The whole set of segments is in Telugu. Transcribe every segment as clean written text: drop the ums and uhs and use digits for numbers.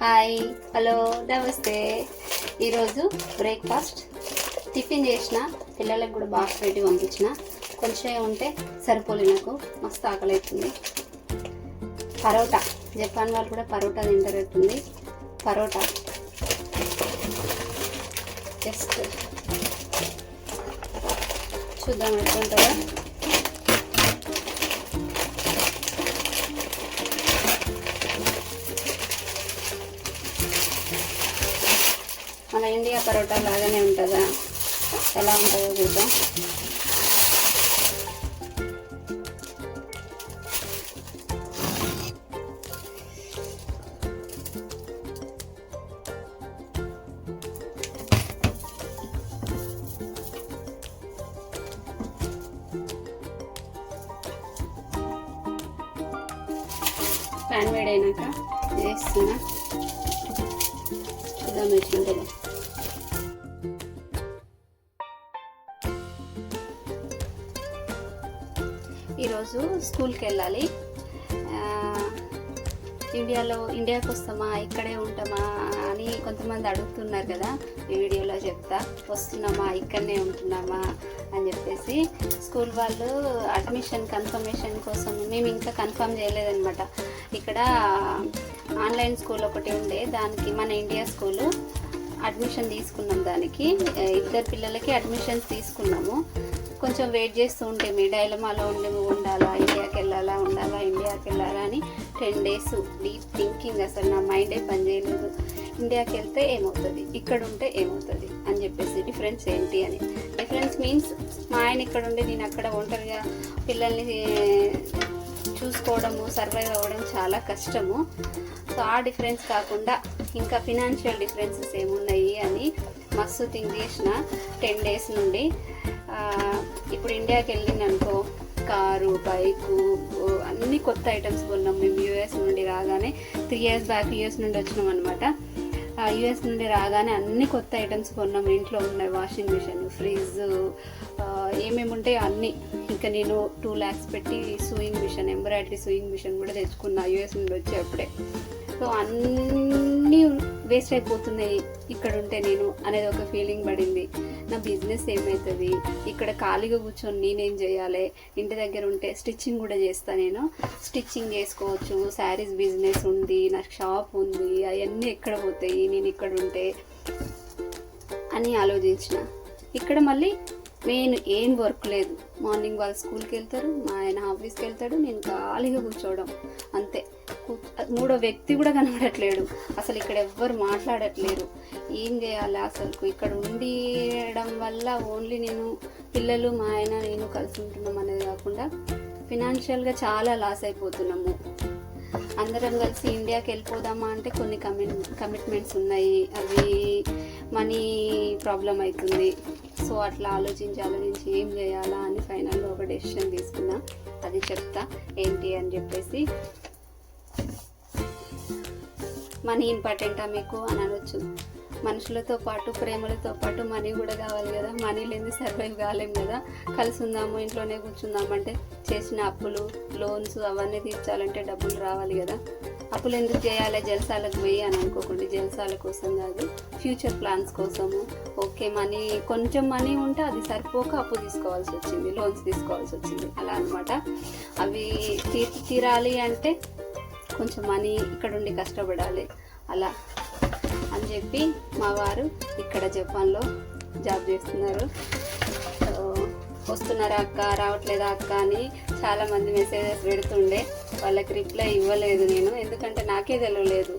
హాయ్, హలో, నమస్తే. ఈరోజు బ్రేక్ఫాస్ట్ టిఫిన్ చేసిన, పిల్లలకు కూడా బాక్స్ పెట్టి పంపించిన. కొంచెం ఉంటే సరిపోలే, నాకు మస్తు ఆకలి అవుతుంది. పరోటా, జపాన్ వాళ్ళు కూడా పరోటా తింటారట్టుంది. పరోటా జస్ట్ చూద్దాం ఎట్లుంటుందో. మన ఇండియా పరోటా లాగానే ఉంటుందా, ఎలా ఉంటుందో చూద్దాం. ప్యాన్ వేడైనాక వేస్తున్నా, చూద్దాం ఎట్లుంటుందో. ఈరోజు స్కూల్కి వెళ్ళాలి. ఇండియాకి వస్తామా, ఇక్కడే ఉంటామా అని కొంతమంది అడుగుతున్నారు కదా. ఈ వీడియోలో చెప్తా, వస్తున్నామా ఇక్కడనే ఉంటున్నామా అని చెప్పేసి. స్కూల్ వాళ్ళు అడ్మిషన్ కన్ఫర్మేషన్ కోసం, మేము ఇంకా కన్ఫర్మ్ చేయలేదన్నమాట. ఇక్కడ ఆన్లైన్ స్కూల్ ఒకటి ఉండే, దానికి మన ఇండియా స్కూలు అడ్మిషన్ తీసుకున్నాం. దానికి 2 పిల్లలకి అడ్మిషన్స్ తీసుకున్నాము. కొంచెం వెయిట్ చేస్తూ ఉంటే మీ డైలమాలో ఉండాలా, ఇండియాకి వెళ్ళాలా అని 10 days డీప్ థింకింగ్. అసలు నా మైండే పని చేయలేదు. ఇండియాకి వెళ్తే ఏమవుతుంది, ఇక్కడ ఉంటే ఏమవుతుంది అని చెప్పేసి డిఫరెన్స్ ఏంటి అని. డిఫరెన్స్ మీన్స్ మా ఆయన ఇక్కడ ఉండి నేను అక్కడ ఒంటరిగా పిల్లల్ని చూసుకోవడము, సర్వైవ్ అవ్వడం చాలా కష్టము. సో ఆ డిఫరెన్స్ కాకుండా ఇంకా ఫినాన్షియల్ డిఫరెన్సెస్ ఏమున్నాయి అని మస్తు థింక్ చేసిన 10 days నుండి. ఇప్పుడు ఇండియాకి వెళ్ళింది అనుకో, కారు, బైకు, అన్ని కొత్త ఐటమ్స్ కొన్నాం. మేము యూఎస్ నుండి రాగానే 3 years బ్యాక్ యూఎస్ నుండి వచ్చినాం అనమాట. యూఎస్ నుండి రాగానే అన్ని కొత్త ఐటమ్స్ కొన్నాం. ఇంట్లో ఉన్నాయి వాషింగ్ మిషన్, ఫ్రిడ్జ్, ఏమేమి ఉంటాయో అన్నీ. ఇంకా నేను 2 lakhs పెట్టి sewing machine, embroidery sewing machine కూడా తెచ్చుకున్నా యూఎస్ నుండి వచ్చేప్పుడే. సో అన్నీ వేస్ట్ అయిపోతున్నాయి ఇక్కడ ఉంటే నేను అనేది ఒక ఫీలింగ్ పడింది. నా బిజినెస్ ఏమవుతుంది, ఇక్కడ ఖాళీగా కూర్చొని నేనేం చేయాలి. ఇంటి దగ్గర ఉంటే స్టిచ్చింగ్ కూడా చేస్తాను, నేను స్టిచ్చింగ్ చేసుకోవచ్చు. శారీస్ బిజినెస్ ఉంది, నాకు షాప్ ఉంది. అవన్నీ ఎక్కడ పోతాయి నేను ఇక్కడ ఉంటే అని ఆలోచించిన. ఇక్కడ మళ్ళీ మెయిన్ ఏం వర్క్ లేదు. మార్నింగ్ వాళ్ళు స్కూల్కి వెళ్తారు, మా ఆయన ఆఫీస్కి వెళ్తాడు, నేను ఖాళీగా కూర్చోవడం అంతే. 3వ వ్యక్తి కూడా కనబడట్లేడు. అసలు ఇక్కడ ఎవ్వరు మాట్లాడట్లేరు. ఏం చేయాలి అసలు? ఇక్కడ ఉండడం వల్ల ఓన్లీ నేను, పిల్లలు, మా ఆయన, నేను కలిసి ఉంటున్నాం అనేది కాకుండా ఫినాన్షియల్గా చాలా లాస్ అయిపోతున్నాము. అందరం కలిసి ఇండియాకి వెళ్ళిపోదామా అంటే కొన్ని కమిట్మెంట్స్ ఉన్నాయి, అవి మనీ ప్రాబ్లం అవుతుంది. సో అట్లా ఆలోచించి ఏం చేయాలా అని ఫైనల్గా ఒక డెసిషన్ తీసుకున్నా. అది చెప్తా ఏంటి అని చెప్పేసి. మనీ ఇంపార్టెంటా మీకు అని అనొచ్చు. మనుషులతో పాటు, ప్రేమలతో పాటు మనీ కూడా కావాలి కదా. మనీ లేని సర్వైవ్ కాలేం కదా. కలిసి ఉందాము, ఇంట్లోనే కూర్చుందామంటే చేసిన అప్పులు, లోన్స్ అవన్నీ తీర్చాలంటే డబ్బులు రావాలి కదా. అప్పులు ఎందుకు చేయాలి, జలసాలకు పోయి అని అనుకోకండి. జలసాల కోసం కాదు, ఫ్యూచర్ ప్లాన్స్ కోసము. ఓకే, మనీ కొంచెం మనీ ఉంటే అది సరిపోక అప్పు తీసుకోవాల్సి వచ్చింది, లోన్స్ తీసుకోవాల్సి వచ్చింది, అలా అనమాట. అవి తీరాలి అంటే కొంచెం మనీ ఇక్కడ ఉండి కష్టపడాలి. అలా అని చెప్పి మా వారు ఇక్కడ జపాన్లో జాబ్ చేస్తున్నారు. వస్తున్నారా అక్క, రావట్లేదా అక్క అని చాలామంది మెసేజెస్ పెడుతుండే. వాళ్ళకి రిప్లై ఇవ్వలేదు నేను, ఎందుకంటే నాకే తెలియలేదు.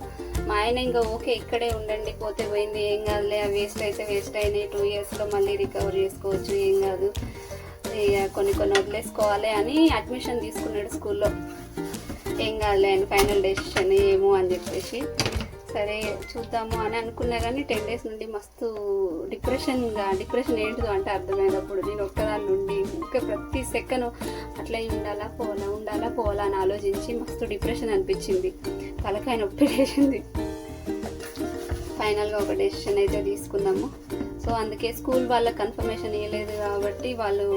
మా ఆయన ఇంకా ఓకే ఇక్కడే ఉండండి, పోతే పోయింది, ఏం కాదులే, వేస్ట్ అయితే వేస్ట్ అయినాయి, 2 yearsలో మళ్ళీ రికవర్ చేసుకోవచ్చు, ఏం కాదు, కొన్ని వదిలేసుకోవాలి అని అడ్మిషన్ తీసుకున్నాడు స్కూల్లో. ఏం కాదులే అని ఫైనల్ డెసిషన్ ఏమో అని చెప్పేసి సరే చూద్దాము అని అనుకున్నా. కానీ 10 days నుండి మస్తు డిప్రెషన్ ఏంటిదో అంటే అర్థమైనప్పుడు నేను ఒక్కదాని నుండి ఇంకా ప్రతి సెకండ్ అట్లా ఉండాలా పోవాలా అని ఆలోచించి మస్తు డిప్రెషన్ అనిపించింది, తలకాయ నొప్పి లేచింది. ఫైనల్గా ఒక డెసిషన్ అయితే తీసుకున్నాము. సో అందుకే స్కూల్ వాళ్ళ కన్ఫర్మేషన్ ఇవ్వలేదు కాబట్టి వాళ్ళు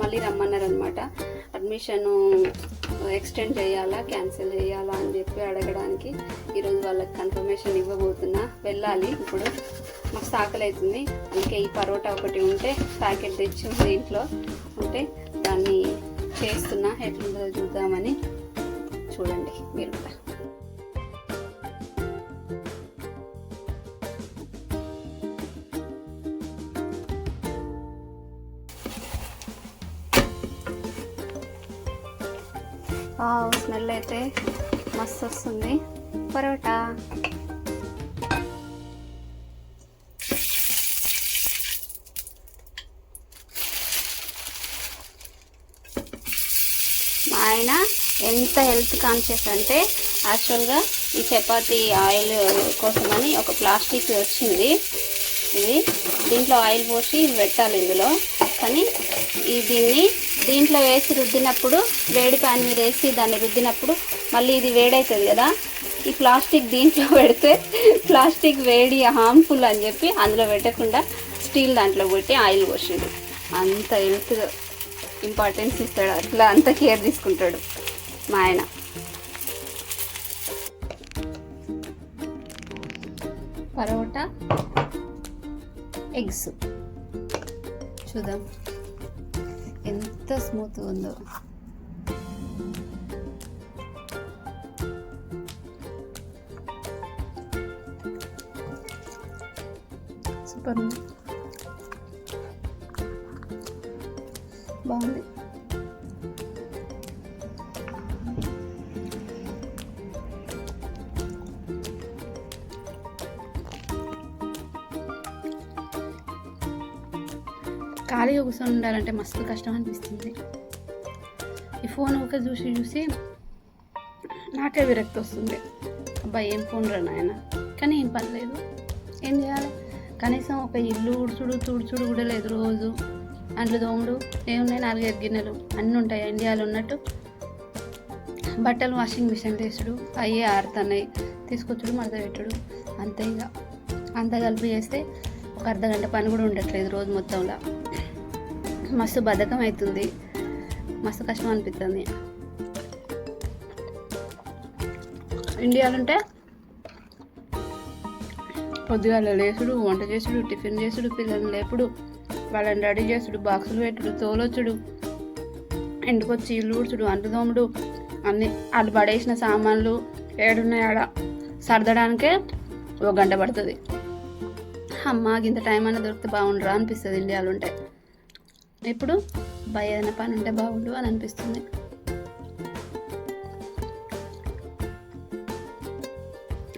మళ్ళీ రమ్మన్నారు అనమాట. అడ్మిషన్ ఎక్స్టెండ్ చేయాలా క్యాన్సిల్ చేయాలా అని చెప్పి అడగడానికి ఈరోజు వాళ్ళకి కన్ఫర్మేషన్ ఇవ్వబోతున్నా. వెళ్ళాలి ఇప్పుడు. మస్తు ఆకలి అవుతుంది, అందుకే ఈ పరోటా ఒకటి ఉంటే ప్యాకెట్ తెచ్చి ఉంది ఇంట్లో ఉంటే దాన్ని చేస్తున్నా. ఎట్లుందో చూద్దామని. చూడండి మీరు కూడా. స్మెల్ అయితే మస్తు వస్తుంది. పరోటా మా ఆయన ఎంత హెల్త్ కాన్షియస్ అంటే యాక్చువల్గా ఈ చపాతీ ఆయిల్ కోసమని ఒక ప్లాస్టిక్ వచ్చింది. ఇది దీంట్లో ఆయిల్ పోసి పెట్టాలి ఇందులో. కానీ దీంట్లో వేసి రుద్దినప్పుడు, వేడి ప్యాన్ మీద వేసి దాన్ని రుద్దినప్పుడు మళ్ళీ ఇది వేడవుతుంది కదా, ఈ ప్లాస్టిక్ దీంట్లో పెడితే ప్లాస్టిక్ వేడి హార్మ్ఫుల్ అని చెప్పి అందులో పెట్టకుండా స్టీల్ దాంట్లో పెట్టి ఆయిల్ పోసిండు. అంత హెల్త్ ఇంపార్టెన్స్ ఇస్తాడు, అట్లా అంత కేర్ తీసుకుంటాడు మా ఆయన. పరోటా ఎగ్స్ చూద్దాం ఎంత స్మూత్ ఉందో. సూపర్ ఉంది, బాగుంది. ఖాళీగా కూర్చొని ఉండాలంటే మస్తు కష్టం అనిపిస్తుంది. ఈ ఫోన్ ఒక చూసి నాకే విరక్తి వస్తుంది. అబ్బాయి ఏం ఫోన్ రా నాయన, కానీ ఏం పని లేదు, ఏం చేయాలి? కనీసం ఒక ఇల్లు ఉడుచుడు తుడుచుడు కూడా లేదు. రోజు అంట్లు దోముడు ఏమున్నాయి, 4-5 గిన్నెలు అన్నీ ఉంటాయి ఇండియాలో ఉన్నట్టు. బట్టలు వాషింగ్ మిషన్ తీసుడు, అయ్యే ఆరుతున్నాయి, తీసుకొచ్చుడు మడత పెట్టుడు, అంతే. ఇక అంతా కలిపి చేస్తే ఒక అర్ధగంట పని కూడా ఉండట్లేదు రోజు మొత్తంలో. మస్తు బద్ధకం అవుతుంది, మస్తు కష్టం అనిపిస్తుంది. ఇండియాలో ఉంటే పొద్దుగాల లేచుడు, వంట చేసుడు, టిఫిన్ చేసుడు, పిల్లల్ని లేపుడు, వాళ్ళని రెడీ చేసుడు, బాక్సులు పెట్టుడు, తోలొచ్చుడు, ఇంటికొచ్చి ఇల్లు ఊడ్చుడు, అంటు దోముడు, అన్నీ వాళ్ళు పడేసిన సామాన్లు ఏడున్నాయి ఆడ సర్దడానికే 1 గంట పడుతుంది. అమ్మ ఇంత టైం అన్న దొరికితే బాగుండరా అనిపిస్తుంది ఇండియాలో ఉంటే. ఇప్పుడు ఏదైనా పని ఉంటే బాగుండు అని అనిపిస్తుంది.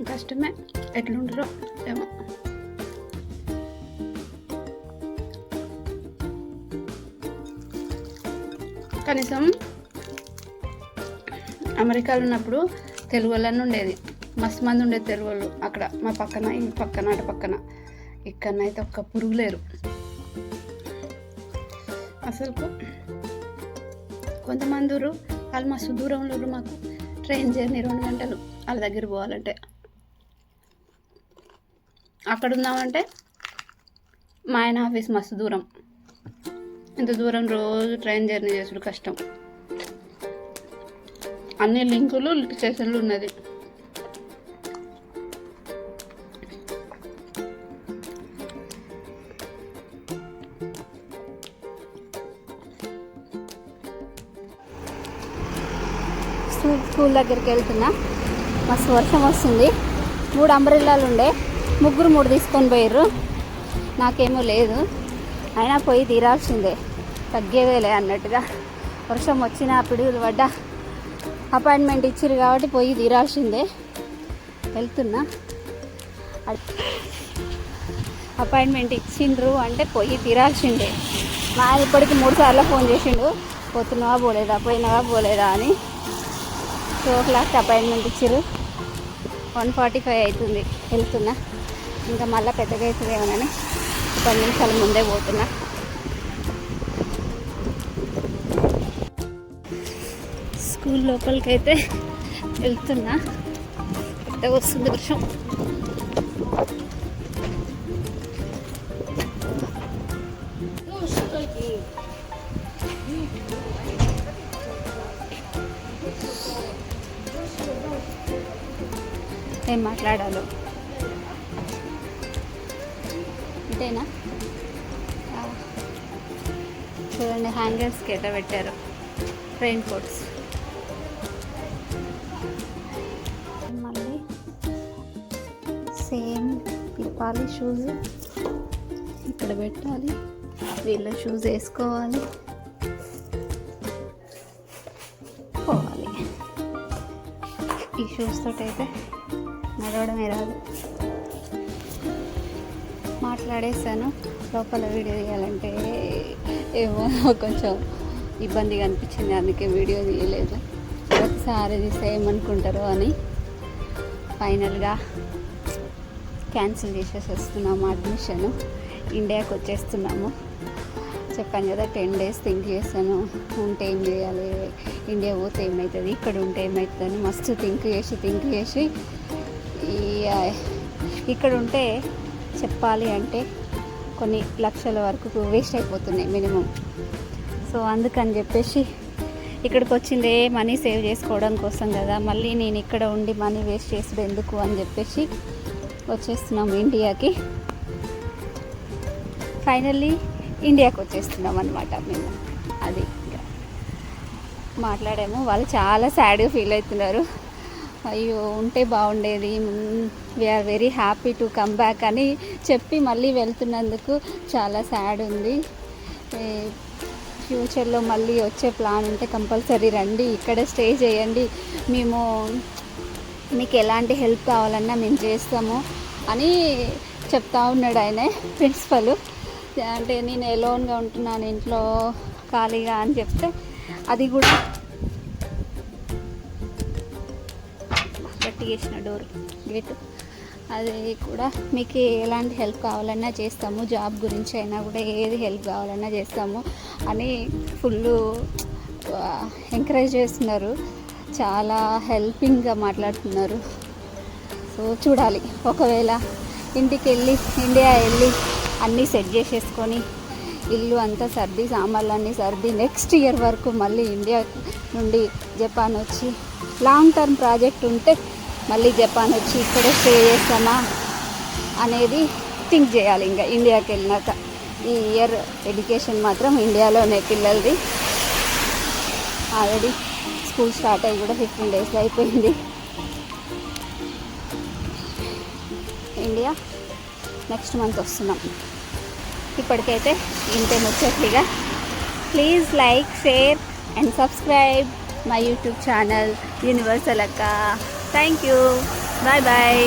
కష్టమే, ఎట్లుంటారో ఏమో. కనీసం అమెరికాలో ఉన్నప్పుడు తెలుగు వాళ్ళని ఉండేది, మస్తు మంది ఉండేది తెలుగు వాళ్ళు అక్కడ. మా పక్కన ఈ పక్కన అటు పక్కన. ఇక్కడనైతే ఒక్క పురుగు లేరు అసలు. కొంతమంది వాళ్ళు మస్తు దూరంలో మాకు ట్రైన్ జర్నీ 2 గంటలు వాళ్ళ దగ్గర పోవాలంటే. అక్కడ ఉన్నామంటే మా ఆయన ఆఫీస్ మస్తు దూరం. ఇంత దూరం రోజు ట్రైన్ జర్నీ చేసుడు కష్టం. అన్ని లింకులు స్టేషన్లు ఉన్నది. స్కూల్ దగ్గరికి వెళ్తున్నా. మస్తు వర్షం వస్తుంది. 3 అంబ్రెల్లాలు ఉండే, 3 తీసుకొని పోయారు. నాకేమో లేదు, అయినా పోయి తీరాల్సిందే, తగ్గేదేలే అన్నట్టుగా. వర్షం వచ్చినా పిడుగులు పడ్డా అపాయింట్మెంట్ ఇచ్చిర్రు కాబట్టి పోయి తీరాల్సిందే. వెళ్తున్నా. అపాయింట్మెంట్ ఇచ్చిండ్రు అంటే పోయి తీరాల్సిందే. మా ఇప్పటికి 3 సార్లు ఫోన్ చేసిండు, పోతున్నావా పోలేదా, పోయినావా పోలేదా అని. 2 o'clock అపాయింట్మెంట్ ఇచ్చారు. 1:45 అవుతుంది. వెళ్తున్నా. ఇంకా మళ్ళీ పెద్దగా అవుతుందేమోనని 10 నిమిషాల ముందే పోతున్నా. స్కూల్ లోపలికి అయితే వెళ్తున్నా. పెద్దగా వస్తుంది వర్షం. ఏం మాట్లాడాలో. అంతేనా? చూడండి హ్యాంగర్స్కి ఎట్లా పెట్టారు రెయిన్ కోట్స్. మళ్ళీ సేమ్ ఇప్పాలి షూస్, ఇక్కడ పెట్టాలి, వీళ్ళ షూస్ వేసుకోవాలి, పోవాలి. ఈ షూస్ తోటి అయితే నడవడమే రాదు. మాట్లాడేసాను, లోపల వీడియో తీయాలంటే ఏమో కొంచెం ఇబ్బందిగా అనిపించింది, అందుకే వీడియో తీయలేదు. ఒకసారి తీస్తే ఏమనుకుంటారో అని ఫైనల్గా క్యాన్సిల్ చేసేసి వస్తున్నాము. అడ్మిషన్ ఇండియాకి వచ్చేస్తున్నాము. చెప్పాను కదా 10 days థింక్ చేశాను, ఉంటే ఏం చేయాలి, ఇండియా పోతే ఏమవుతుంది, ఇక్కడ ఉంటే ఏమవుతుంది అని మస్తు థింక్ చేసి ఇక్కడ ఉంటే చెప్పాలి అంటే కొన్ని లక్షల వరకు వేస్ట్ అయిపోతున్నాయి మినిమం. సో అందుకని చెప్పేసి ఇక్కడికి వచ్చిందే మనీ సేవ్ చేసుకోవడం కోసం కదా, మళ్ళీ నేను ఇక్కడ ఉండి మనీ వేస్ట్ చేసుడు ఎందుకు అని చెప్పేసి వచ్చేస్తున్నాము ఇండియాకి. ఫైనల్లీ ఇండియాకి వచ్చేస్తున్నాం అనమాట మేము. అది మాట్లాడాము, వాళ్ళు చాలా సాడ్గా ఫీల్ అవుతున్నారు. అయ్యో ఉంటే బాగుండేది, we're very happy to come back అని చెప్పి మళ్ళీ వెళ్తున్నందుకు చాలా సాడ్ ఉంది. ఫ్యూచర్లో మళ్ళీ వచ్చే ప్లాన్ ఉంటే కంపల్సరీ రండి, ఇక్కడే స్టే చేయండి, మేము మీకు ఎలాంటి హెల్ప్ కావాలన్నా మేము చేస్తాము అని చెప్తా ఉన్నాడు ఆయన ప్రిన్సిపల్. అంటే నేను ఎలోన్గా ఉంటున్నాను ఇంట్లో ఖాళీగా అని చెప్తే, అది కూడా గట్టి చేసిన డోర్ గేట్, అది కూడా మీకు ఎలాంటి హెల్ప్ కావాలన్నా చేస్తాము, జాబ్ గురించి అయినా కూడా ఏది హెల్ప్ కావాలన్నా చేస్తాము అని ఫుల్ ఎంకరేజ్ చేస్తున్నారు. చాలా హెల్పింగ్గా మాట్లాడుతున్నారు. సో చూడాలి, ఒకవేళ ఇండియా వెళ్ళి అన్నీ సెట్ చేసేసుకొని ఇల్లు అంతా సర్ది సామాన్లన్నీ సర్ది నెక్స్ట్ ఇయర్ వరకు మళ్ళీ ఇండియా నుండి జపాన్ వచ్చి లాంగ్ టర్మ్ ప్రాజెక్ట్ ఉంటే మళ్ళీ జపాన్ వచ్చి ఇక్కడే స్టే చేస్తామా అనేది థింక్ చేయాలి. ఇంకా ఇండియాకి వెళ్ళినాక ఈ ఇయర్ ఎడ్యుకేషన్ మాత్రం ఇండియాలోనే పిల్లలది. ఆల్రెడీ స్కూల్ స్టార్ట్ అయ్యి కూడా 15 days అయిపోయింది. ఇండియా నెక్స్ట్ మంత్ వస్తున్నాం. ఇప్పటికైతే ఇంతే ముచ్చట్లుగా. Please like, share and subscribe my YouTube channel universal అక్క. Thank you. Bye bye.